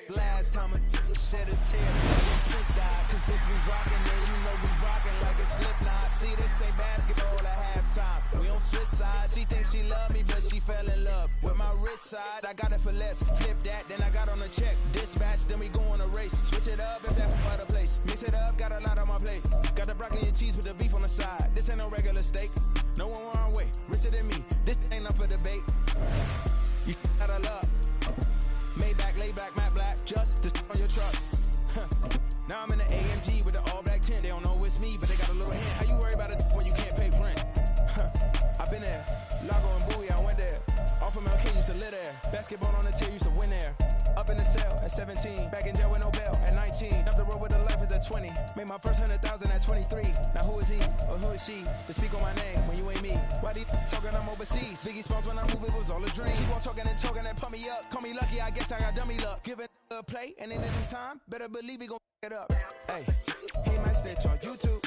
Last time a shed a tear, cause if we rockin', then you know we rockin' like a Slipknot. See, this ain't basketball at halftime. We don't switch sides. She thinks she love me, but she fell in love with my rich side. I got it for less. Flip that, then I got on a check. Dispatch, then we go on a race. Switch it up if that other place. Mix it up, got a lot on my plate. Got the broccoli and cheese with the beef on the side. This ain't no regular steak. No one wrong way, richer than me. This ain't up for debate. You out of luck. Maybach, lay back, matte black, just to on your truck. Now I'm in the AMG with the all black tint. They don't know it's me, but they got a little hint. How you worry about it when you can't pay rent? I've been there. Lago and Bowie, I went there. Off of MLK, used to live there. Basketball on the tier, used to win there. Up in the cell at 17. Back in jail with no bail at 19. Up the road with a life is at 20. Made my first 100,000 at 23. Now who is he or who is she to speak on my name when you ain't me? Why these talking I'm overseas? Biggie Smalls when I move, it was all a dream. Keep on talking and pump me up. Call me lucky, I guess I got dummy luck. Give it a play, and then in this time, better believe he gon' it up. Hey, he might snitch on YouTube.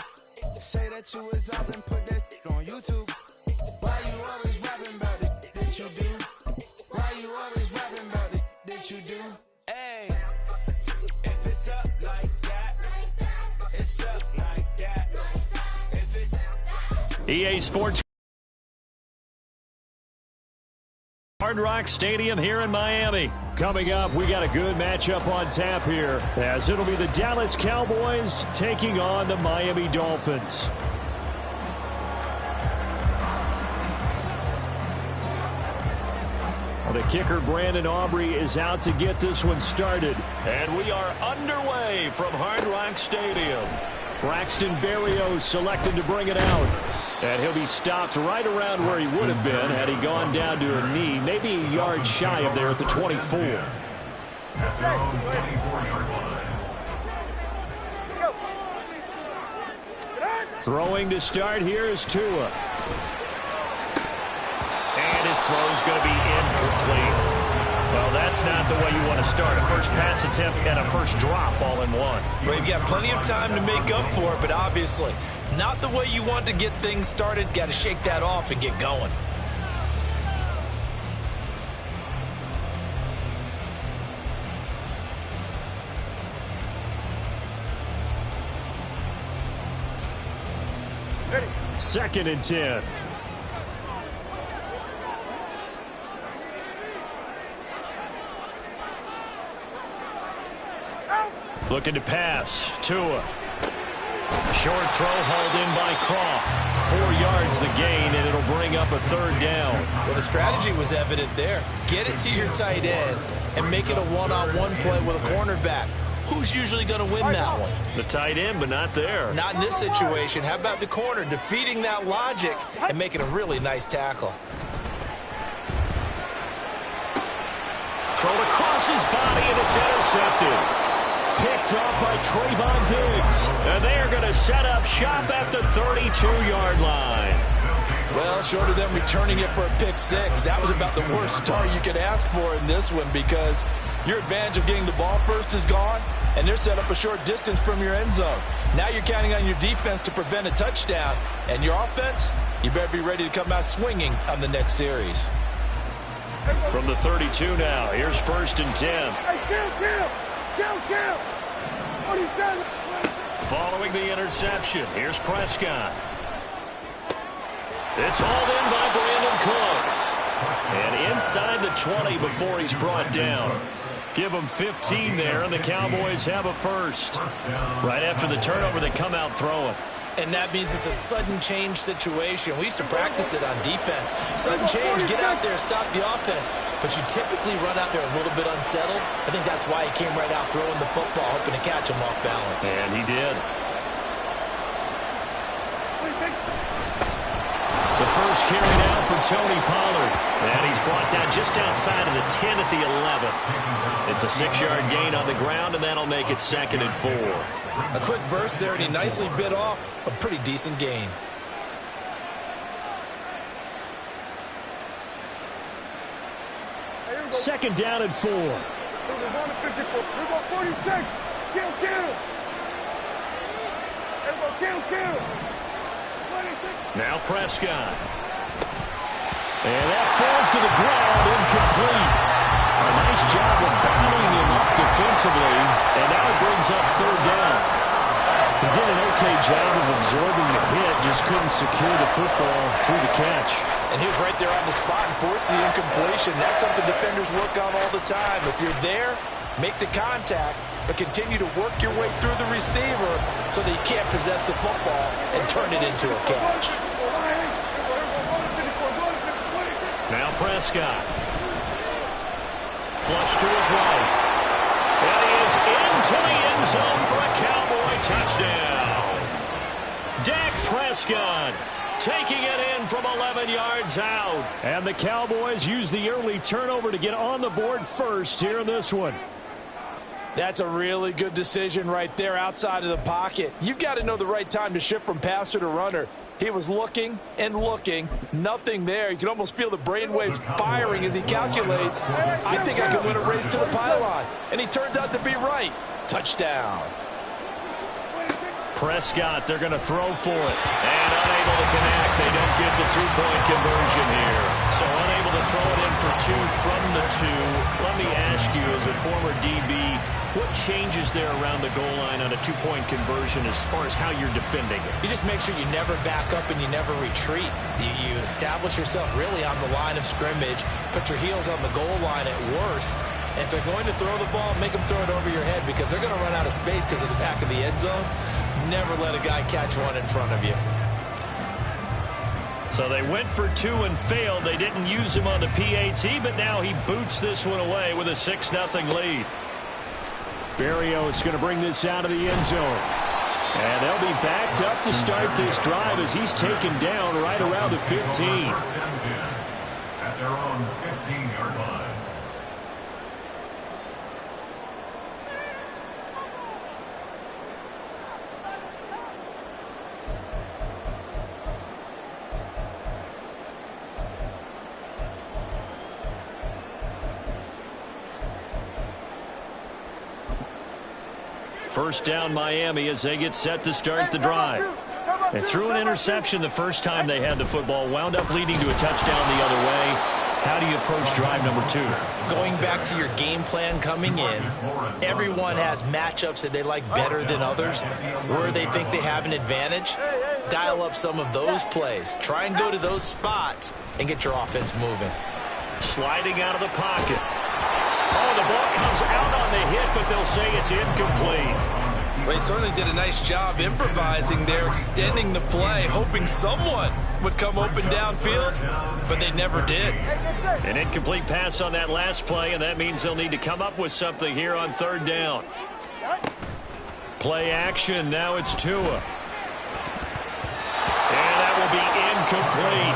Say that you was up and put that on YouTube. Why you always rapping about it that you do? Why you always rapping about it that you do? Hey, if it's up like that, it's up like that. If it's EA Sports Hard Rock Stadium here in Miami. Coming up, we got a good matchup on tap here, as it'll be the Dallas Cowboys taking on the Miami Dolphins. The kicker, Brandon Aubrey, is out to get this one started. And we are underway from Hard Rock Stadium. Braxton Berrios selected to bring it out. And he'll be stopped right around where he would have been had he gone down to a knee, maybe a yard shy of there at the 24. Throwing to start here is Tua. And his throw's going to be incomplete. Well, that's not the way you want to start. A first pass attempt and a first drop all in one. Well, you've got plenty of time to make up for it, but obviously not the way you want to get things started. Got to shake that off and get going. ready. 2nd and 10. Looking to pass. Tua. Short throw hauled in by Croft. 4 yards the gain, and it'll bring up a 3rd down. Well, the strategy was evident there. Get it to your tight end and make it a one-on-one play with a cornerback. Who's usually going to win that one? The tight end, but not there. Not in this situation. How about the corner defeating that logic and making a really nice tackle? Thrown across his body, and it's intercepted. Picked off by Trayvon Diggs. And they're going to set up shop at the 32-yard line. Well, short of them returning it for a pick 6, that was about the worst start you could ask for in this one, because your advantage of getting the ball first is gone, and they're set up a short distance from your end zone. Now you're counting on your defense to prevent a touchdown, and your offense, you better be ready to come out swinging on the next series. From the 32 now, here's 1st and 10. Hey, Kill! What he's done. Following the interception, here's Prescott. It's hauled in by Brandon Cooks. And inside the 20 before he's brought down. Give them 15 there, and the Cowboys have a first. Right after the turnover, they come out throwing. And that means it's a sudden change situation. We used to practice it on defense. Sudden change, get out there, stop the offense. But you typically run out there a little bit unsettled. I think that's why he came right out throwing the football, hoping to catch him off balance. And he did. The first carry now for Tony Pollard. And he's brought down just outside of the 10 at the 11. It's a 6-yard gain on the ground, and that'll make it 2nd and 4. A quick burst there, and he nicely bit off a pretty decent gain. Second down and 4. Now Prescott. And that falls to the ground, incomplete. A nice job of bottling him up defensively, and now it brings up third down. He did an okay job of absorbing the hit, just couldn't secure the football through the catch. And he was right there on the spot and forced the incompletion. That's something defenders work on all the time. If you're there, make the contact, but continue to work your way through the receiver so that you can't possess the football and turn it into a catch. Now Prescott. Flush to his right. And he is into the end zone for a Cowboy touchdown. Dak Prescott taking it in from 11 yards out. And the Cowboys use the early turnover to get on the board first here in this one. That's a really good decision right there outside of the pocket. You've got to know the right time to shift from passer to runner. He was looking and looking, nothing there. You can almost feel the brainwaves firing as he calculates, I think I can win a race to the pylon. And he turns out to be right. Touchdown. Prescott, they're going to throw for it. And unable to connect. They don't get the two-point conversion here. So unable to throw it in for two from the two. Let me ask you, as a former DB, what changes there around the goal line on a two-point conversion as far as how you're defending it? You just make sure you never back up and you never retreat. You establish yourself really on the line of scrimmage, put your heels on the goal line at worst. And if they're going to throw the ball, make them throw it over your head because they're going to run out of space because of the back of the end zone. Never let a guy catch one in front of you. So they went for two and failed. They didn't use him on the PAT, but now he boots this one away with a 6-0 lead. Berrios is going to bring this out of the end zone. And they'll be backed up to start this drive as he's taken down right around the 15. At their own 15-yard line. First down Miami as they get set to start the drive. They threw an interception the first time they had the football, wound up leading to a touchdown the other way. How do you approach drive number two? Going back to your game plan coming in, everyone has matchups that they like better than others, where they think they have an advantage. Dial up some of those plays. Try and go to those spots and get your offense moving. Sliding out of the pocket. Oh, the ball comes out on the hit, but they'll say it's incomplete. Well, they certainly did a nice job improvising there, extending the play, hoping someone would come open downfield, but they never did. An incomplete pass on that last play, and that means they'll need to come up with something here on third down. Play action, now it's Tua. And that will be incomplete.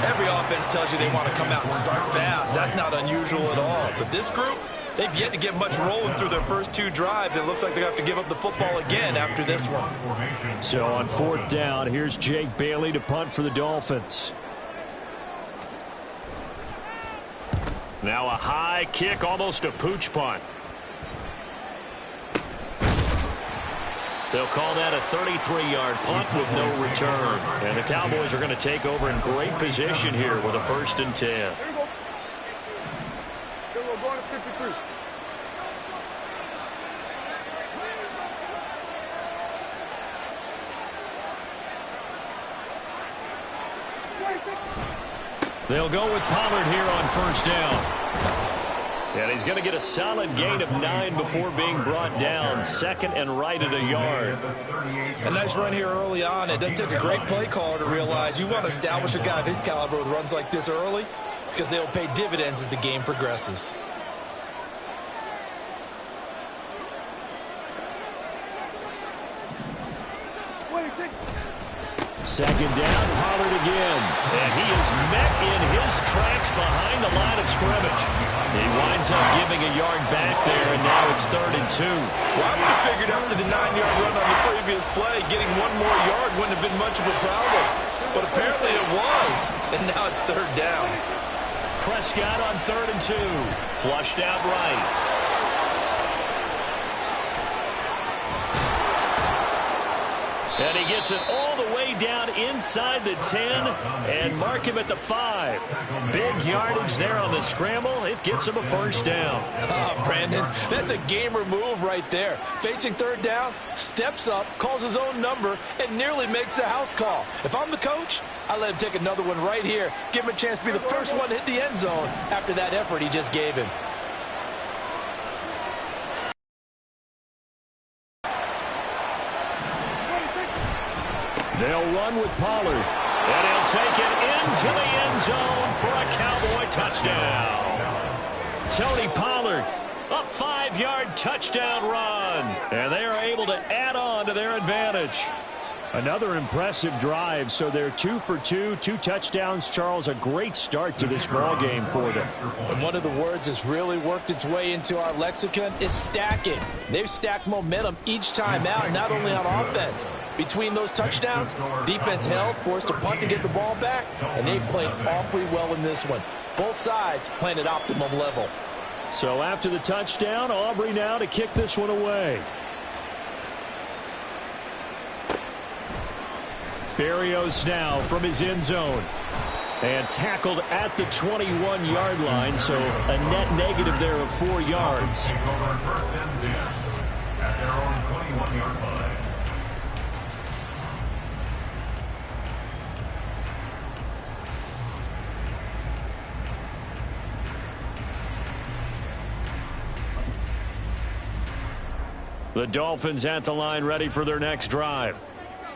Every offense tells you they want to come out and start fast. That's not unusual at all. But this group, they've yet to get much rolling through their first two drives. It looks like they have to give up the football again after this one. So on fourth down, here's Jake Bailey to punt for the Dolphins. Now a high kick, almost a pooch punt. They'll call that a 33-yard punt with no return. And the Cowboys are going to take over in great position here with a 1st and 10. Here we go. Here we go, going to 53. They'll go with Pollard here on 1st down. And he's going to get a solid gain of 9 before being brought down. 2nd and right at a yard. A nice run here early on. It doesn't take a great play caller to realize you want to establish a guy of his caliber with runs like this early because they'll pay dividends as the game progresses. Second down, Pollard again. And he is met in his tracks behind the line of scrimmage. He winds up giving a yard back there, and now it's 3rd and 2. Well, I would have figured after the 9-yard run on the previous play, getting one more yard wouldn't have been much of a problem. But apparently it was, and now it's 3rd down. Prescott on 3rd and 2. Flushed out right. And he gets it all the way down inside the 10 and mark him at the 5. Big yardage there on the scramble. It gets him a first down. Oh, Brandon, that's a gamer move right there. Facing third down, steps up, calls his own number, and nearly makes the house call. If I'm the coach, I let him take another one right here. Give him a chance to be the first one to hit the end zone after that effort he just gave him. They'll run with Pollard, and he'll take it into the end zone for a Cowboy touchdown. Tony Pollard, a 5-yard touchdown run, and they are able to add on to their advantage. Another impressive drive, so they're 2 for 2, 2 touchdowns. Charles, a great start to this ball game for them. And one of the words that's really worked its way into our lexicon is stacking. They've stacked momentum each time out, not only on offense. Between those touchdowns, defense held, forced to punt to get the ball back, and they played awfully well in this one. Both sides playing at optimum level. So after the touchdown, Aubrey now to kick this one away. Berrios now from his end zone. And tackled at the 21-yard line, so a net negative there of 4 yards. Take over first and 10 at their own 21-yard line. The Dolphins at the line ready for their next drive.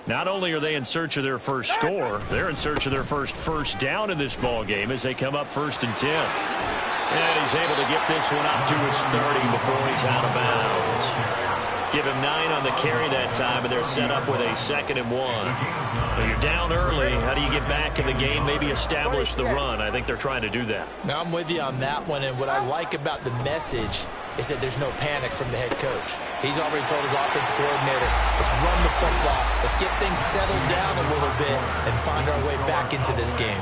Not only are they in search of their first score, they're in search of their first down in this ball game as they come up 1st and 10. And he's able to get this one up to his 30 before he's out of bounds. Give him 9 on the carry that time, and they're set up with a 2nd and 1. Well, you're down early. How do you get back in the game? Maybe establish the run. I think they're trying to do that. Now, I'm with you on that one, and what I like about the message is that there's no panic from the head coach. He's already told his offensive coordinator, let's run the football. Let's get things settled down a little bit and find our way back into this game.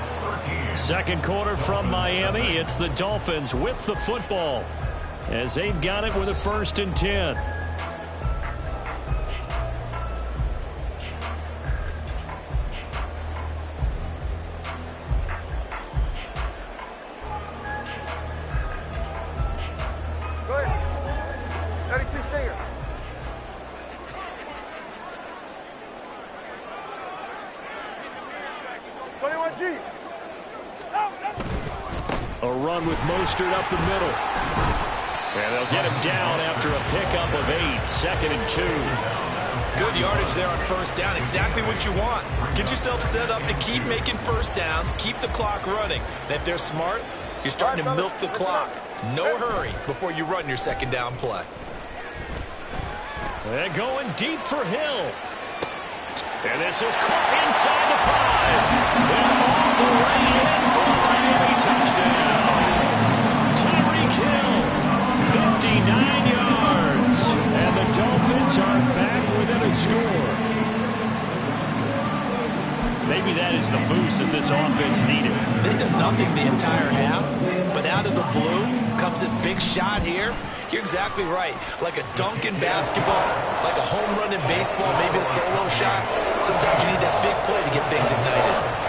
Second quarter from Miami. It's the Dolphins with the football as they've got it with a 1st and 10. A run with Mostert up the middle. And they'll get him down after a pickup of 8, 2nd and 2. Good yardage there on first down. Exactly what you want. Get yourself set up to keep making first downs, keep the clock running. And if they're smart, you're starting to milk the clock. No hurry before you run your 2nd down play. They're going deep for Hill. And this is caught inside the 5. And all the way in for a Miami touchdown. Tyreek Hill, 59 yards. And the Dolphins are back within a score. Maybe that is the boost that this offense needed. They did nothing the entire half, but out of the blue comes this big shot here. You're exactly right. Like a dunk in basketball, like a home run in baseball, maybe a solo shot. Sometimes you need that big play to get things ignited.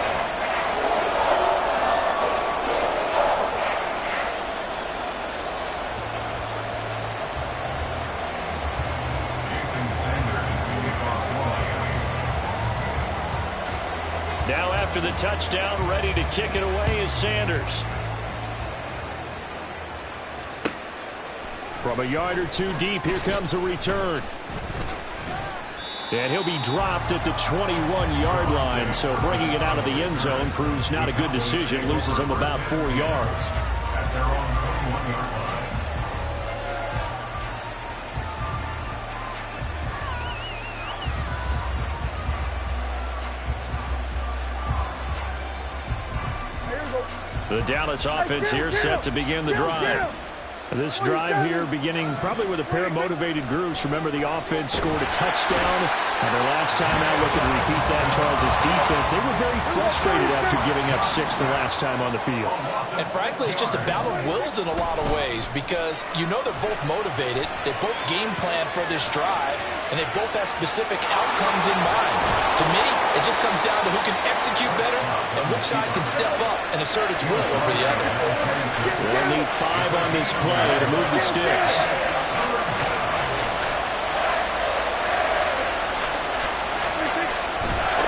Now after the touchdown, ready to kick it away is Sanders. From a yard or 2 deep, here comes a return. And he'll be dropped at the 21-yard line, so bringing it out of the end zone proves not a good decision. Loses him about 4 yards. At their own 21-yard line. The Dallas offense here set to begin the drive. This drive here beginning probably with a pair of motivated groups. Remember, the offense scored a touchdown. And their last time out, looking to repeat that in Charles' defense. They were very frustrated after giving up 6 the last time on the field. And frankly, it's just a battle of wills in a lot of ways because you know they're both motivated. They both game plan for this drive. and they both have specific outcomes in mind. To me, it just comes down to who can execute better and which side can step up and assert its will over the other. We'll need 5 on this play to move the sticks.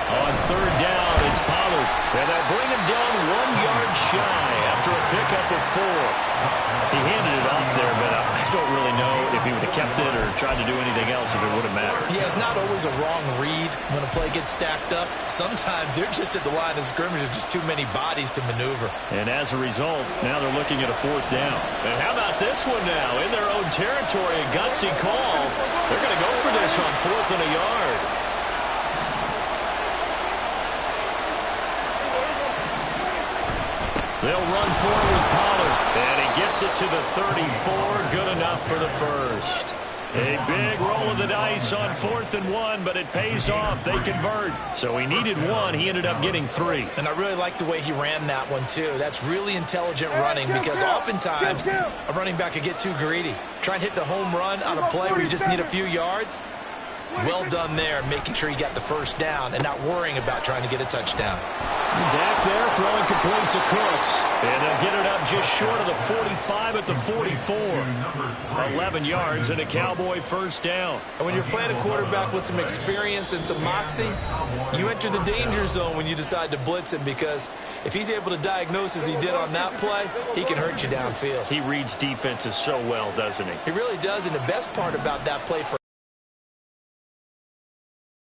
On third down, it's Pollard. And they'll bring him down 1 yard shy after a pickup of 4. He handed it off there, but I don't really know if he would have kept it or tried to do anything else if it would have mattered. Yeah, it's not always a wrong read when a play gets stacked up. Sometimes they're just at the line of scrimmage with just too many bodies to maneuver. And as a result, now they're looking at a 4th down. And how about this one now? In their own territory, a gutsy call. They're going to go for this on 4th and a yard. They'll run forward with Pollard, and he gets it to the 34. Good enough for the first. A big roll of the dice on 4th and 1, but it pays off. They convert. So he needed 1. He ended up getting 3. And I really like the way he ran that one, too. That's really intelligent running because oftentimes a running back could get too greedy. Try and hit the home run on a play where you just need a few yards. Well done there, making sure you got the first down and not worrying about trying to get a touchdown. Dak there throwing complete to Cooks. And they'll get it up just short of the 45 at the 44. 11 yards and a Cowboy first down. And when you're playing a quarterback with some experience and some moxie, you enter the danger zone when you decide to blitz him because if he's able to diagnose as he did on that play, he can hurt you downfield. He reads defenses so well, doesn't he? He really does, and the best part about that play for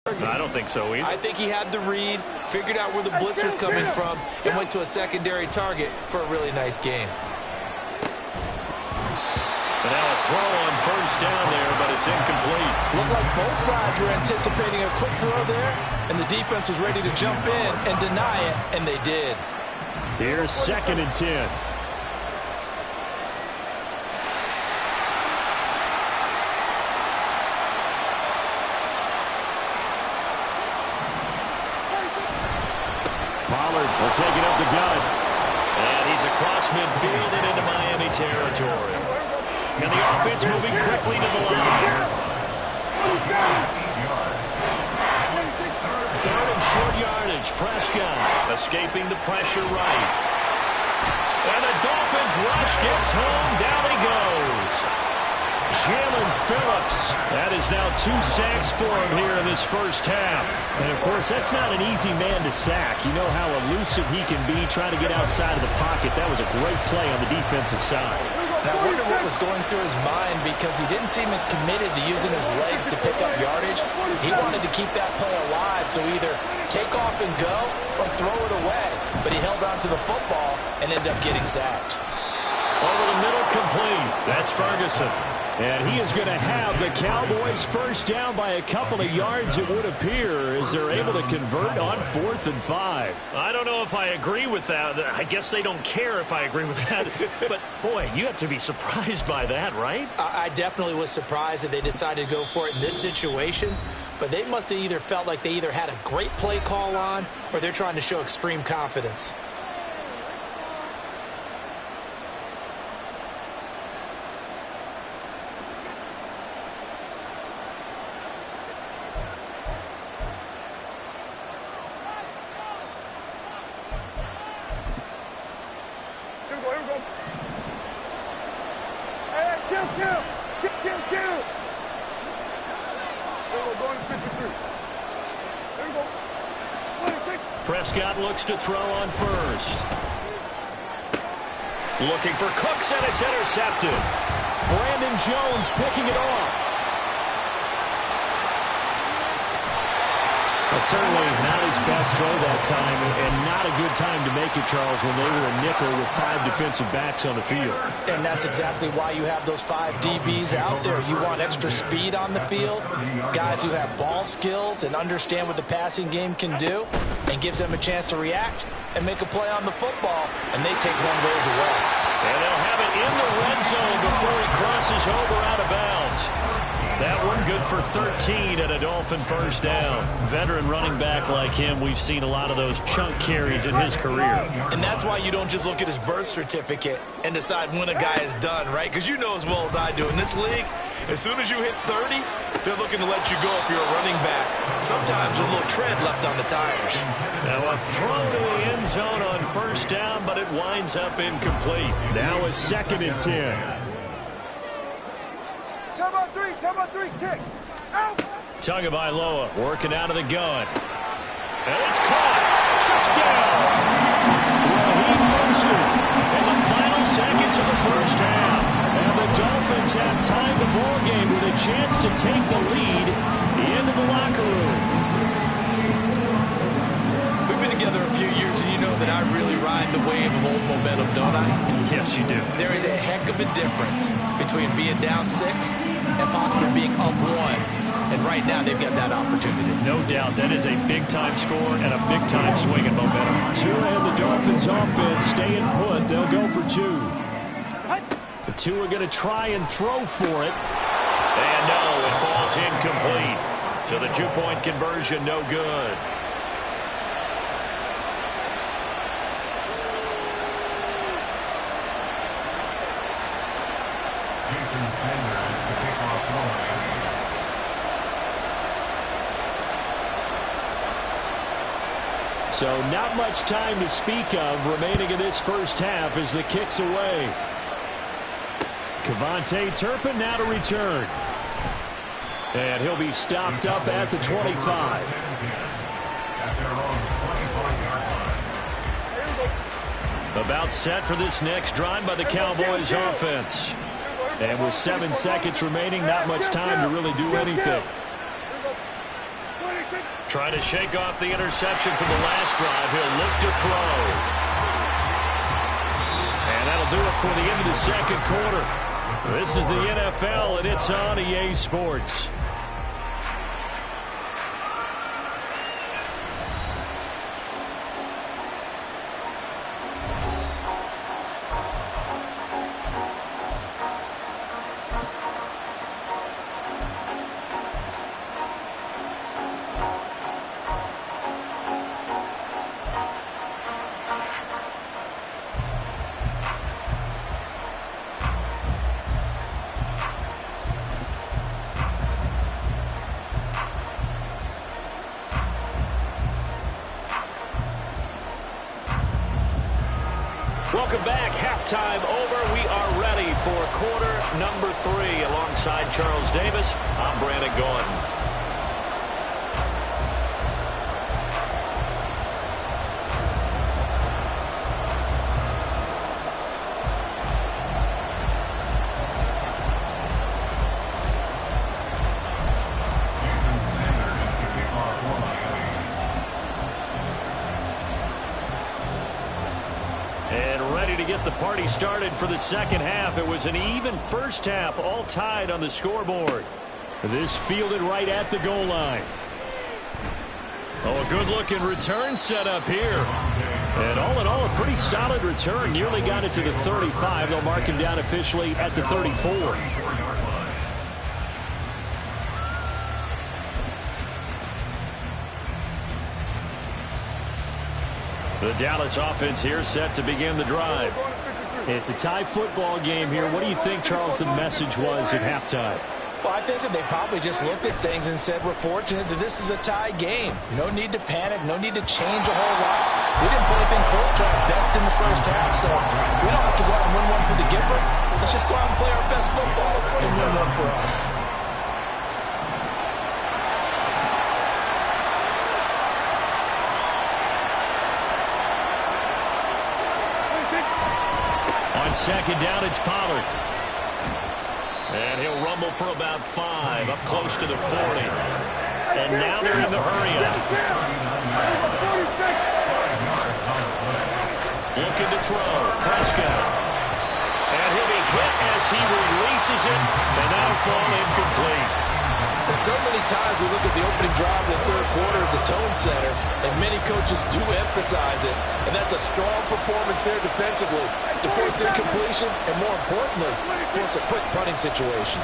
I don't think so either. I think he had the read, figured out where the blitz was coming from, and went to a secondary target for a really nice game. And now a throw on first down there, but it's incomplete. Looked like both sides were anticipating a quick throw there, and the defense was ready to jump in and deny it, and they did. Here's 2nd and 10. Pollard will take it up the gut. And he's across midfield and into Miami territory. And the offense moving quickly to the line. 3rd and short yardage. Prescott escaping the pressure right. And the Dolphins rush gets home. Down he goes. Jalen Phillips. That is now 2 sacks for him here in this first half. And, of course, that's not an easy man to sack. You know how elusive he can be trying to get outside of the pocket. That was a great play on the defensive side. And I wonder what was going through his mind because he didn't seem as committed to using his legs to pick up yardage. He wanted to keep that play alive, so either take off and go or throw it away. But he held on to the football and ended up getting sacked. Over the middle, complete. That's Ferguson. And he is going to have the Cowboys first down by a couple of yards, it would appear, as they're able to convert on 4th and 5. I don't know if I agree with that. I guess they don't care if I agree with that. But, boy, you have to be surprised by that, right? I definitely was surprised that they decided to go for it in this situation. But they must have either felt like they either had a great play call on or they're trying to show extreme confidence. Prescott looks to throw on first. Looking for Cooks, and it's intercepted. Brandon Jones picking it off. Certainly not his best throw that time, and not a good time to make it, Charles, when they were a nickel with 5 defensive backs on the field. And that's exactly why you have those 5 DBs out there. You want extra speed on the field, guys who have ball skills and understand what the passing game can do, and gives them a chance to react and make a play on the football, and they take one of those away. And they'll have it in the red zone before he crosses over out of bounds. That one good for 13 and a Dolphin first down. Veteran running back like him, we've seen a lot of those chunk carries in his career. And that's why you don't just look at his birth certificate and decide when a guy is done, right? Because you know as well as I do, in this league, as soon as you hit 30, They're looking to let you go if you're a running back. Sometimes there's a little tread left on the tires. Now a throw to the end zone on first down, but it winds up incomplete. Now a 2nd and 10. Time on three, kick. Out. Tagovailoa working out of the gun. And it's caught. Touchdown. Raheem Mostert in the final seconds of the first half. And the Dolphins have tied the ball game with a chance to take the lead into the locker room. We've been together a few years, and you know that I really ride the wave of old momentum, don't I? Yes, you do. There is a heck of a difference between being down 6 and possibly being up 1. And right now, they've got that opportunity. No doubt. That is a big-time score and a big-time swing in momentum. Tua and the Dolphins offense staying put. They'll go for 2. The Tua going to try and throw for it. And no, it falls incomplete. So the 2-point conversion, no good. Jason Sanders to kick off line. So not much time to speak of remaining in this first half as the kick's away. KaVontae Turpin now to return. And he'll be stopped up at the 25. About set for this next drive by the Cowboys offense. And with 7 seconds remaining, not much time to really do anything. Trying to shake off the interception from the last drive. He'll look to throw. And that'll do it for the end of the second quarter. This is the NFL, and it's on EA Sports. Welcome back. Halftime over. We are ready for quarter number 3. Alongside Charles Davis, I'm Brandon Gaudin. The party started for the second half. It was an even first half, all tied on the scoreboard. This fielded right at the goal line. Oh, a good-looking return set up here. And all in all, a pretty solid return. Nearly got it to the 35. They'll mark him down officially at the 34. The Dallas offense here set to begin the drive. It's a tie football game here. What do you think, Charles, the message was at halftime? Well, I think that they probably just looked at things and said, we're fortunate that this is a tie game. No need to panic. No need to change a whole lot. We didn't play anything close to our best in the first half, so we don't have to go out and win one for the Gipper. Let's just go out and play our best football and win one for us. Second down, it's Pollard. And he'll rumble for about 5, up close to the 40. And now they're in the hurry-up. Looking to throw. Prescott. And he'll be hit as he releases it. And that'll fall incomplete. And so many times we look at the opening drive of the third quarter as a tone setter, and many coaches do emphasize it. And that's a strong performance there defensively to force incompletion and, more importantly, force a quick punting situation.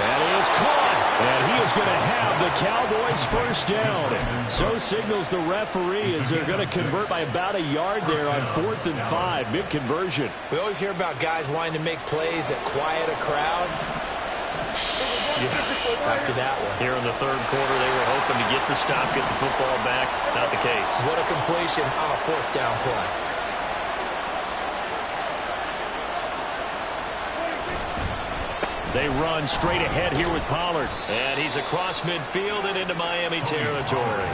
That is caught. And he is going to have the Cowboys first down. So signals the referee as they're going to convert by about a yard there on 4th and 5. Big conversion. We always hear about guys wanting to make plays that quiet a crowd. Back to that one. Here in the third quarter, they were hoping to get the stop, get the football back. Not the case. What a completion on a fourth down play. They run straight ahead here with Pollard. And he's across midfield and into Miami territory.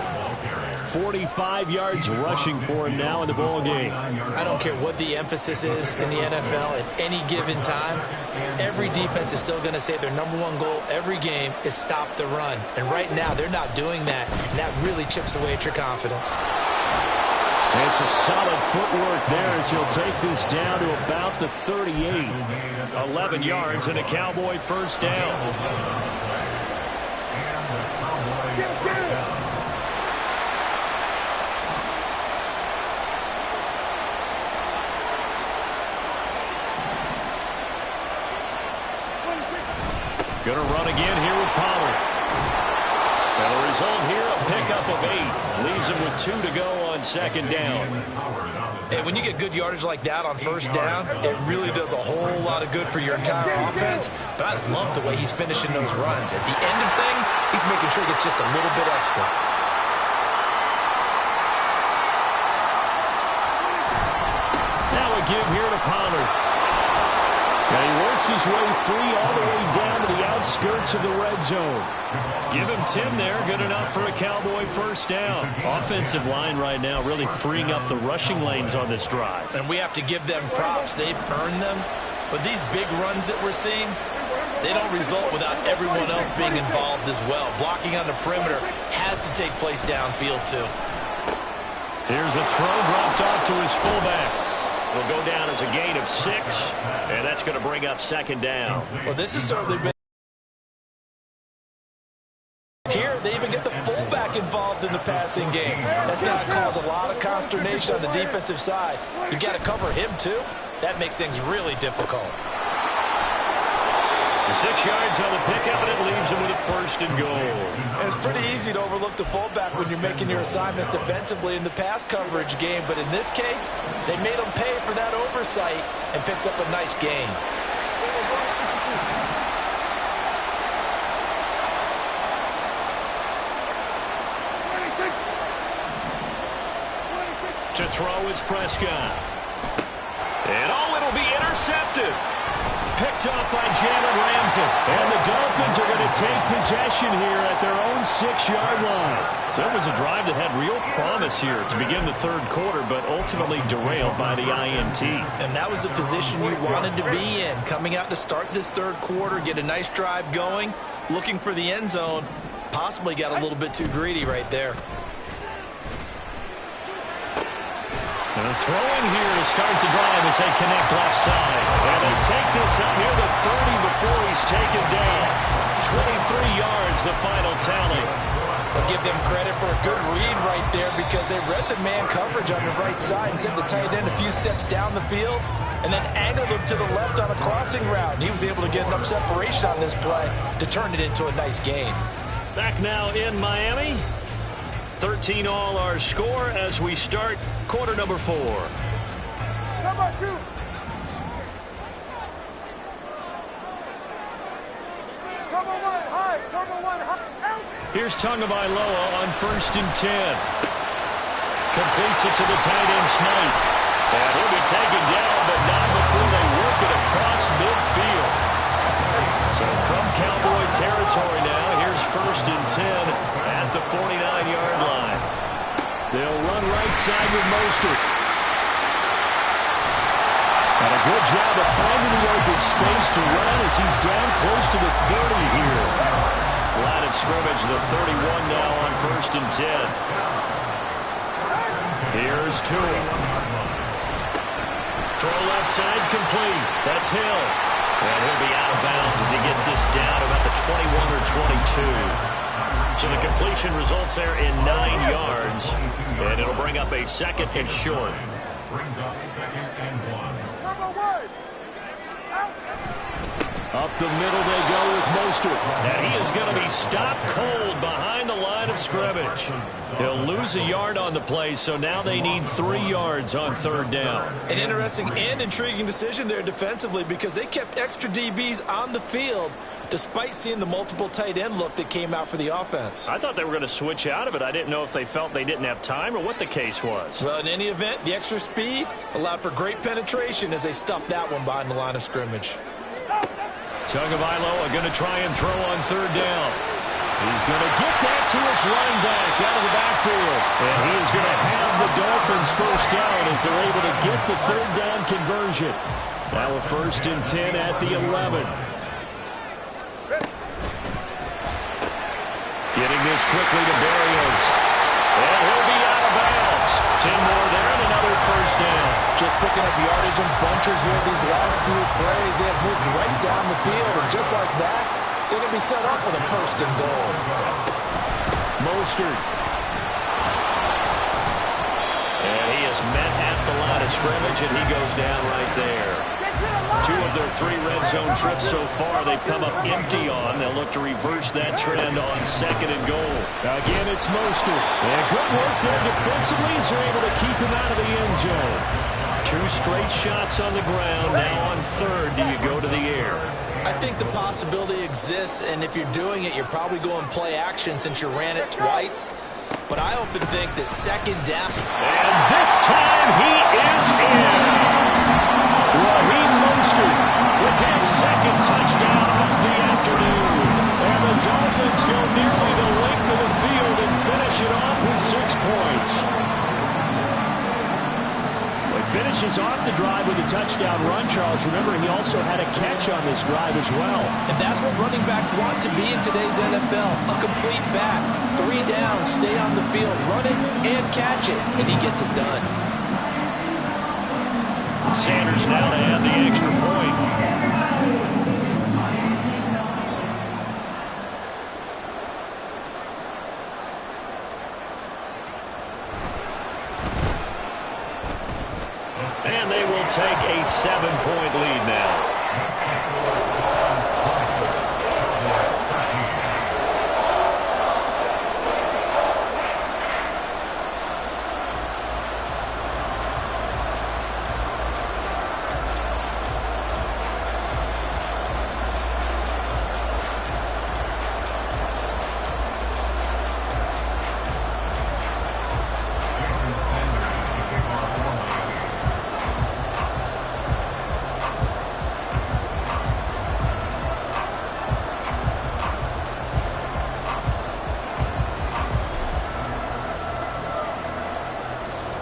45 yards rushing for him now in the ball game. I don't care what the emphasis is in the NFL at any given time. Every defense is still going to say their #1 goal every game is stop the run. And right now, they're not doing that. And that really chips away at your confidence. It's a solid footwork there as he'll take this down to about the 38. 11 yards and a Cowboy first down. Going to run again here with Pollard. And the result here, a pickup of 8. Leaves him with 2 to go on second down. And when you get good yardage like that on first down, it really does a whole lot of good for your entire offense. But I love the way he's finishing those runs. At the end of things, he's making sure he gets just a little bit extra. Now a give here to Pollard. And he works his way free all the way down to the outskirts of the red zone. Give him 10 there. Good enough for a Cowboy first down. Offensive line right now really freeing up the rushing lanes on this drive. And we have to give them props. They've earned them. But these big runs that we're seeing, they don't result without everyone else being involved as well. Blocking on the perimeter has to take place downfield too. Here's a throw dropped off to his fullback. Will go down as a gain of 6, and that's going to bring up second down. Well, this has certainly been here. They even get the fullback involved in the passing game. That's got to cause a lot of consternation on the defensive side. You've got to cover him too. That makes things really difficult. 6 yards on the pickup, and it leaves him with a first and goal. It's pretty easy to overlook the fullback when you're making your assignments defensively in the pass coverage game, but in this case, they made him pay for that oversight and picks up a nice gain. To throw is Prescott. And it'll be intercepted. Picked up by Jalen Ramsey. And the Dolphins are going to take possession here at their own 6-yard line. So it was a drive that had real promise here to begin the third quarter, but ultimately derailed by the INT. And that was the position you wanted to be in. Coming out to start this third quarter, get a nice drive going, looking for the end zone. Possibly got a little bit too greedy right there. And throwing here to start the drive as they connect left side. And they take this up near the 30 before he's taken down. 23 yards, the final tally. I'll give them credit for a good read right there because they read the man coverage on the right side and sent the tight end a few steps down the field and then angled him to the left on a crossing route. And he was able to get enough separation on this play to turn it into a nice gain. Back now in Miami. 13 all our score as we start quarter number 4. How about you? Turbo one high, turbo one high. Here's Tagovailoa on 1st and 10. Completes it to the tight end Smythe. And he'll be taken down, but not before they work it across midfield. So from Cowboy territory now, here's 1st and 10 at the 49-yard line. They'll run right side with Mostert. And a good job of finding the open space to run as he's down close to the 30 here. Line of scrimmage, the 31 now on 1st and 10. Here's Tua. Throw left side complete. That's Hill. And he'll be out of bounds as he gets this down about the 21 or 22. So the completion results there in 9 yards. And it'll bring up a 2nd and short. Brings up 2nd and 1. Up the middle they go with Mostert. And he is going to be stopped cold behind the line of scrimmage. He'll lose a yard on the play, so now they need 3 yards on 3rd down. An interesting and intriguing decision there defensively because they kept extra DBs on the field, despite seeing the multiple tight end look that came out for the offense. I thought they were going to switch out of it. I didn't know if they felt they didn't have time or what the case was. Well, in any event, the extra speed allowed for great penetration as they stuffed that one behind the line of scrimmage. Tagovailoa going to try and throw on third down. He's going to get that to his running back out of the backfield. And he is going to have the Dolphins first down as they're able to get the third down conversion. Now a 1st and 10 at the 11. Getting this quickly to Berrios. And he'll be out of bounds. 10 more there and another first down. Just picking up yardage and bunches here these last few plays. They have moved right down the field. And just like that, they're going to be set up for the 1st and goal. Mostert. And he is met at the line of scrimmage, and he goes down right there. 2 of their 3 red zone trips so far they've come up empty on. They'll look to reverse that trend on 2nd and goal. Again, it's Mostert. And good work there defensively as they're able to keep him out of the end zone. 2 straight shots on the ground. Now on 3rd, do you go to the air? I think the possibility exists, and if you're doing it, you're probably going play action since you ran it twice. But I often think that 2nd down. And this time he is in. Raheem Mostert with his 2nd touchdown of the afternoon. And the Dolphins go nearly the length of the field and finish it off with 6 points. Finishes off the drive with a touchdown run, Charles. Remember, he also had a catch on this drive as well. And that's what running backs want to be in today's NFL. A complete back. 3 down, stay on the field, run it and catch it, and he gets it done. Sanders now to add the extra point. And they will take a 7-point lead now.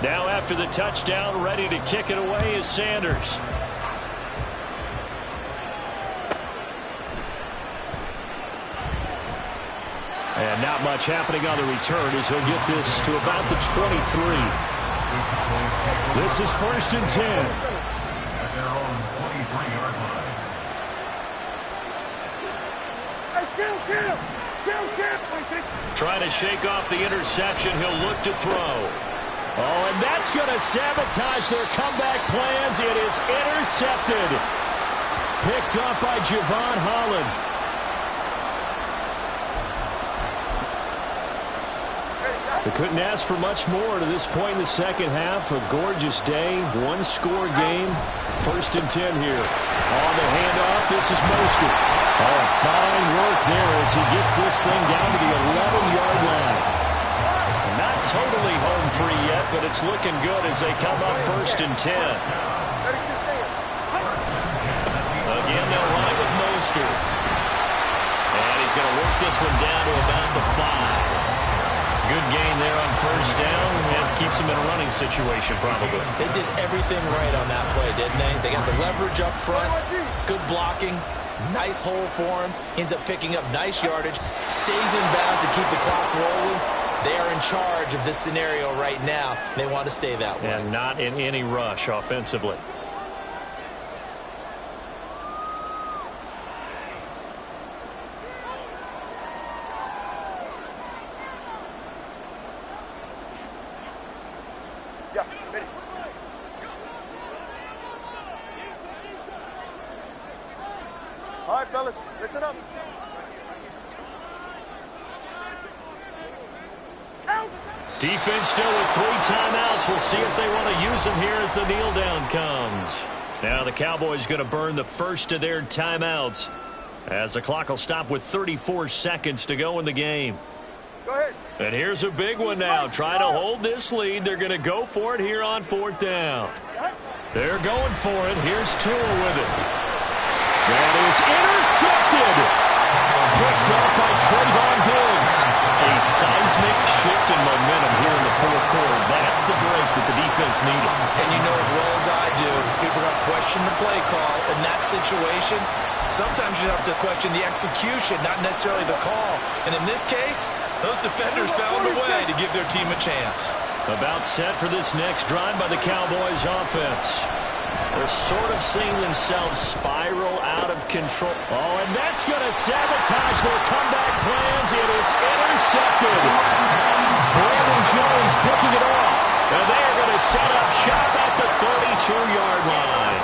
Now after the touchdown, ready to kick it away is Sanders. And not much happening on the return as he'll get this to about the 23. This is 1st and 10. At their own 23-yard line. Trying to shake off the interception. He'll look to throw. Oh, and that's going to sabotage their comeback plans. It is intercepted. Picked up by Javon Holland. They couldn't ask for much more to this point in the second half. A gorgeous day, 1-score game. 1st and 10 here. On the handoff, this is Mostert. Oh, fine work there as he gets this thing down to the 11-yard line. Not totally home free yet, but it's looking good as they come up 1st and 10. Again, they'll run it with Mostert. And he's going to work this one down to about the 5. Good gain there on 1st down, and keeps him in a running situation probably. They did everything right on that play, didn't they? They got the leverage up front, good blocking, nice hole for him, ends up picking up nice yardage, stays in bounds to keep the clock rolling. They are in charge of this scenario right now. They want to stay that way. And not in any rush offensively. All right, fellas, listen up. Defense still with 3 timeouts. We'll see if they want to use them here as the kneel down comes. Now the Cowboys going to burn the first of their timeouts. As the clock will stop with 34 seconds to go in the game. Go ahead. And here's a big one now. Trying to hold this lead. They're going to go for it here on 4th down. They're going for it. Here's Tua with it. That is intercepted. Picked up by Trayvon Diggs. A seismic shift in momentum here in the 4th quarter. That's the break that the defense needed. And you know as well as I do, people are going to question the play call in that situation. Sometimes you have to question the execution, not necessarily the call. And in this case, those defenders found a way to give their team a chance. About set for this next drive by the Cowboys offense. They're sort of seeing themselves spiral out of control. Oh, and that's going to sabotage their comeback plans. It is intercepted. Brandon Jones picking it off. And they are going to set up shop at the 32-yard line.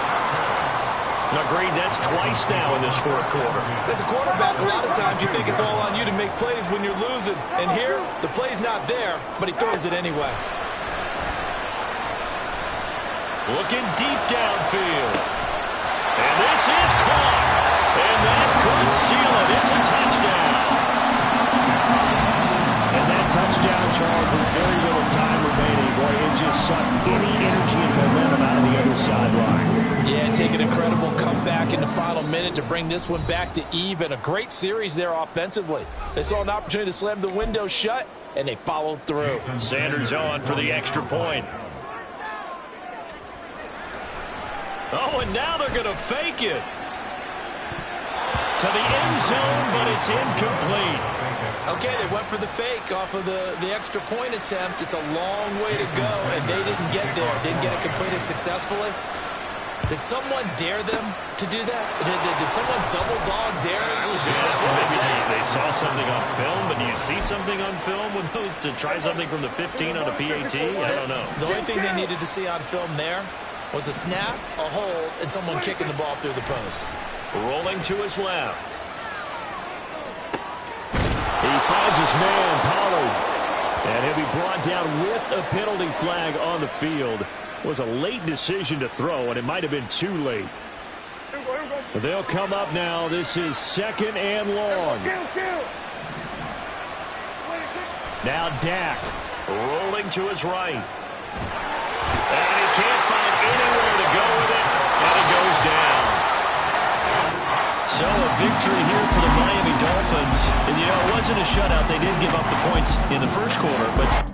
Agreed, that's twice now in this 4th quarter. As a quarterback, a lot of times you think it's all on you to make plays when you're losing. And here, the play's not there, but he throws it anyway. Looking deep downfield. And this is caught. And that could seal it. It's a touchdown. And that touchdown, Charles, with very little time remaining. Boy, it just sucked any energy and momentum out of the other sideline. Yeah, take an incredible comeback in the final minute to bring this one back to even. A great series there offensively. They saw an opportunity to slam the window shut, and they followed through. Sanders on for the extra point. Oh, and now they're going to fake it. To the end zone, but it's incomplete. Okay, they went for the fake off of the extra point attempt. It's a long way to go, and they didn't get there. Didn't get it completed successfully. Did someone dare them to do that? Did someone double dog dare them to do that? Maybe they saw something on film, but do you see something on film with those to try something from the 15 on a PAT? I don't know. The only thing they needed to see on film there was a snap, a hold, and someone kicking the ball through the post. Rolling to his left. He finds his man, Pollard. And he'll be brought down with a penalty flag on the field. It was a late decision to throw, and it might have been too late. But they'll come up now. This is 2nd and long. Now Dak rolling to his right. And he can't find anywhere to go with it, and it goes down. So a victory here for the Miami Dolphins. And, you know, it wasn't a shutout. They did give up the points in the 1st quarter, but